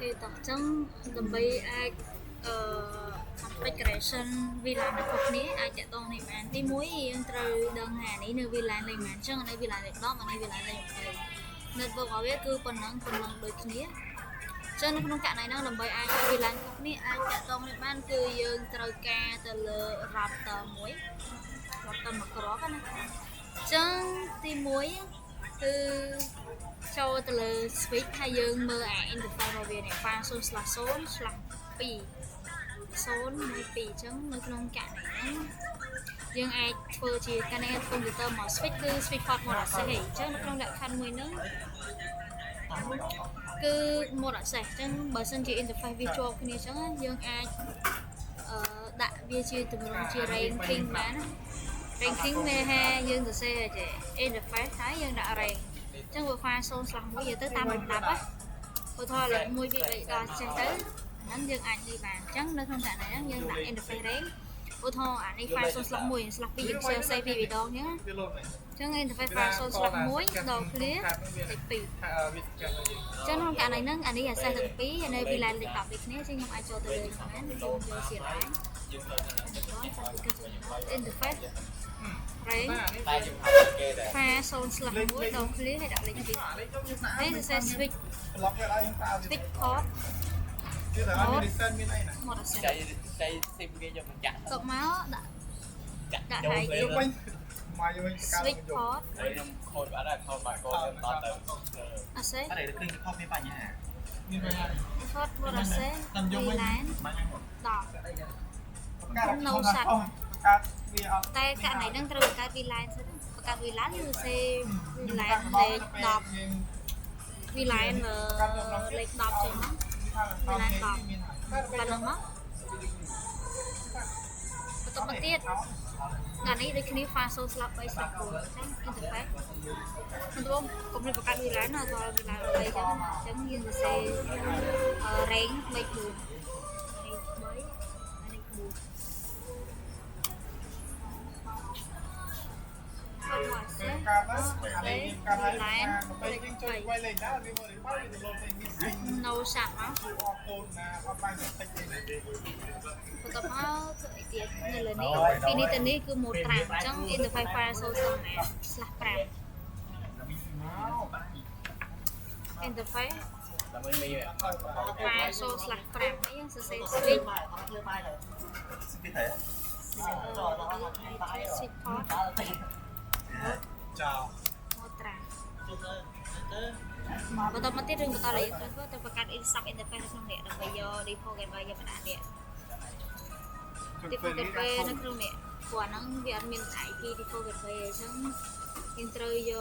គេតោះចឹងដើម្បីអាចconfiguration VLAN របស់គ្នាអាចតាក់ទងនេះបានទី1យើងត្រូវដឹងថានេះនៅ VLAN លេខប៉ុន្មានចឹងនៅ VLAN លេខ10અને VLAN លេខ20 network របស់វាគឺប៉ុណ្ណឹងដូចគ្នាចឹងនៅក្នុងករណីហ្នឹងដើម្បីអាចឲ្យ VLAN របស់គ្នាអាចតាក់ទងនេះបានគឺយើងត្រូវការទៅលើ router មួយ router មួយគ្រាប់ណាចឹងទី1គឺចូលទៅលើ switch ហើយយើងមើលអា interface របស់វានេះ file0/0/2 0/2 ចឹងនៅក្នុងករណីហ្នឹងយើងអាចធ្វើជាការនេះកុំព្យូទ័រមក switch គឺ switch port 1 access អញ្ចឹងនៅក្នុងលក្ខខណ្ឌមួយហ្នឹងគឺ 1 access អញ្ចឹងបើសិនជា interface វាជាប់គ្នាអញ្ចឹងយើងអាចដាក់វាជាទម្រង់ជា ranking បាន ranking មានថាយើងសរសេរជា interface ហើយយើងដាក់ rank អញ្ចឹងវា file 0/1 យើងទៅតាមលំដាប់ហ៎ឧទាហរណ៍លេខ1 2 3ដល់ចេះទៅហ្នឹងយើងអាចនិយាយបានអញ្ចឹងនៅក្នុងករណីហ្នឹងយើងដាក់ interface rank ឧទាហរណ៍អានេះ file 0/1/2 យើងសេវពីម្ដងអញ្ចឹង interface file 0/1 ដល់ clear លេខ2អញ្ចឹងក្នុងករណីហ្នឹងអានេះ access ទាំងពីរនៅ VLAN លេខ10ដូចគ្នាអញ្ចឹងខ្ញុំអាចចូលទៅលើហ្នឹងបានយើងយកជា line interface rank file 0/1 ដល់ clear ហើយដាក់លេខ2នេះសរសេរ switch port គឺថាមាន reset មានអីណា មកអត់សេះ ចៃស៊ីមគេយកមកចាក់ ទៅមកដាក់ហើយ យកវិញមកយកវិញ switch port ហើយខ្ញុំខូចបាត់ហើយខូចបាត់កូនខ្ញុំតទៅ អត់សេះ អត់ទេឃើញខុសមានបញ្ហា មានបញ្ហា port មកអត់សេះ VLAN 10 no sat កាត់វាអត់ តែករណីហ្នឹងត្រូវបង្កើត VLAN សិនបង្កើត VLAN គឺសេ VLAN លេខ10 VLAN លេខ10ចឹងហ្នឹង VLAN 10ប៉ុណ្ណឹងមកបន្តមកទៀតអានេះដូចគ្នា file 0/3/4 ចឹង interface ខ្ញុំកុំបង្កើត VLAN ដល់ VLAN 3ចឹងយើងសរសេរ rank លេខ4នេះ3អានេះ4កាត់ណាអានេះកាត់ហើយពេលយើងជួយវាយលេខណាវាមករីប៉ាវាទៅលោកនេះ no sat មក អត់កូនណាអត់បានតិចទេ បន្ទាប់មកធ្វើអីទៀតនៅលើនេះពីនេះទៅនេះគឺ mode 5អញ្ចឹង interface file 0/5 interface ដើម្បីមាន file 0/5 នេះយើងសរសេរ switch ពីតែ switch port ចោល mode 5បន្តមកទៀតរឿងបន្តលេខទៅបង្កើត sub interface នៅក្នុងនេះដើម្បីយក default gateway យកបណ្ដានេះ default gateway នៅក្នុងនេះព្រោះអាហ្នឹងវាអត់មាន IP default gateway អញ្ចឹងយើងត្រូវយ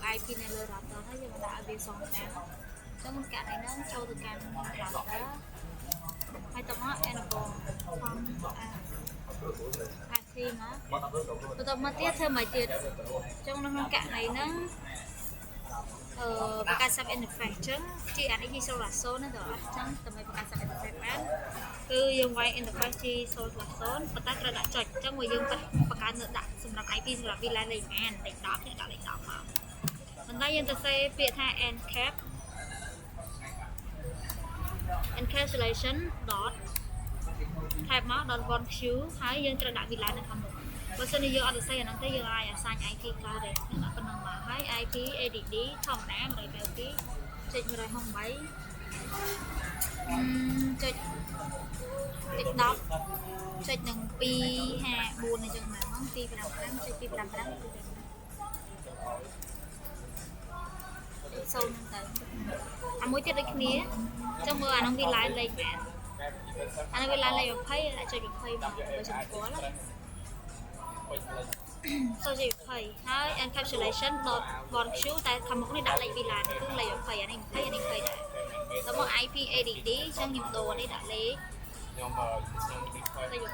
ក IP នៅលើ router ហើយយើងដាក់ឲ្យវាសងតាមអញ្ចឹងករណីហ្នឹងចូលទៅកាន់ router ហើយតមក enable from AC មកបន្តមកទៀតធ្វើមិនទៀតអញ្ចឹងនៅក្នុងករណីហ្នឹងបង្កើត sub interface អញ្ចឹងជាអានេះជា 0/0 ណាតើអត់អញ្ចឹងដើម្បីបង្កើត sub interface បានគឺយើងវាយ interface ជា 0/0 ប៉ុន្តែត្រូវដាក់ចុចអញ្ចឹងមកយើងបង្កើតនៅដាក់សម្រាប់ IP សម្រាប់ VLAN លេខប៉ុន្មានលេខ10នេះដាក់លេខ10មកប៉ុន្តែយើងទៅសេពាក្យថា encapsulation dot type មក dot one q ហើយយើងត្រូវដាក់ VLAN នៅខាងមុខបើសិនជាយើងអត់សរសេរអាហ្នឹងទេយើងអាច assign IP កើតទេដាក់ប៉ុណ្ណឹងមកហើយ IP ADD ធម្មតា192.168ចុច10ចុចនឹង254អញ្ចឹងមក255ចុច255សូនទៅអាមួយទៀតដូចគ្នាអញ្ចឹងមើលអាហ្នឹង VLAN លេខមែនអានេះ VLAN លេខ20អាចចុច20មកបើសិនស្គាល់ចូលជា20ហើយ encapsulation dot one q តែខាងមុខនេះដាក់លេខ VLAN គឺលេខ20អានេះ20អានេះ20ដែរដល់មក IP ADD អញ្ចឹងខ្ញុំដូរនេះដាក់លេខខ្ញុំលេខ20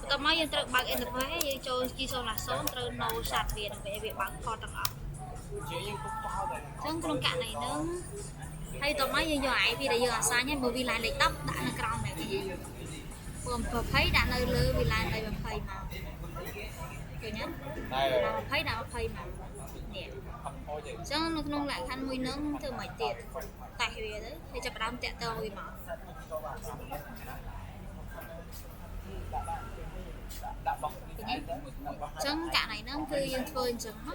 បន្តមកយើងត្រូវបើក interface យើងចូល key 0/0 ត្រូវ no sat វាដើម្បីឲ្យវាបើក port ទាំងអស់ជាយើងពុកចោលតែ អញ្ចឹងក្នុងករណីហ្នឹងហើយតមកយើងយក IP ដែលយើងអាសាញហ្នឹងមើល VLAN លេខ10ដាក់នៅក្រោមនេះព្រម20ដាក់នៅលើ VLAN លេខ20មកឃើញទេ20ដាក់20មកនេះអញ្ចឹងនៅក្នុងលក្ខខណ្ឌមួយហ្នឹងធ្វើមិនទៀត តែវាទៅហើយចាប់ផ្ដើមតាក់ទងវាមក ដាក់បោះនេះឯងទៅដាក់បោះ ចឹងកាក់ណៃហ្នឹងគឺយើងធ្វើអញ្ចឹងណា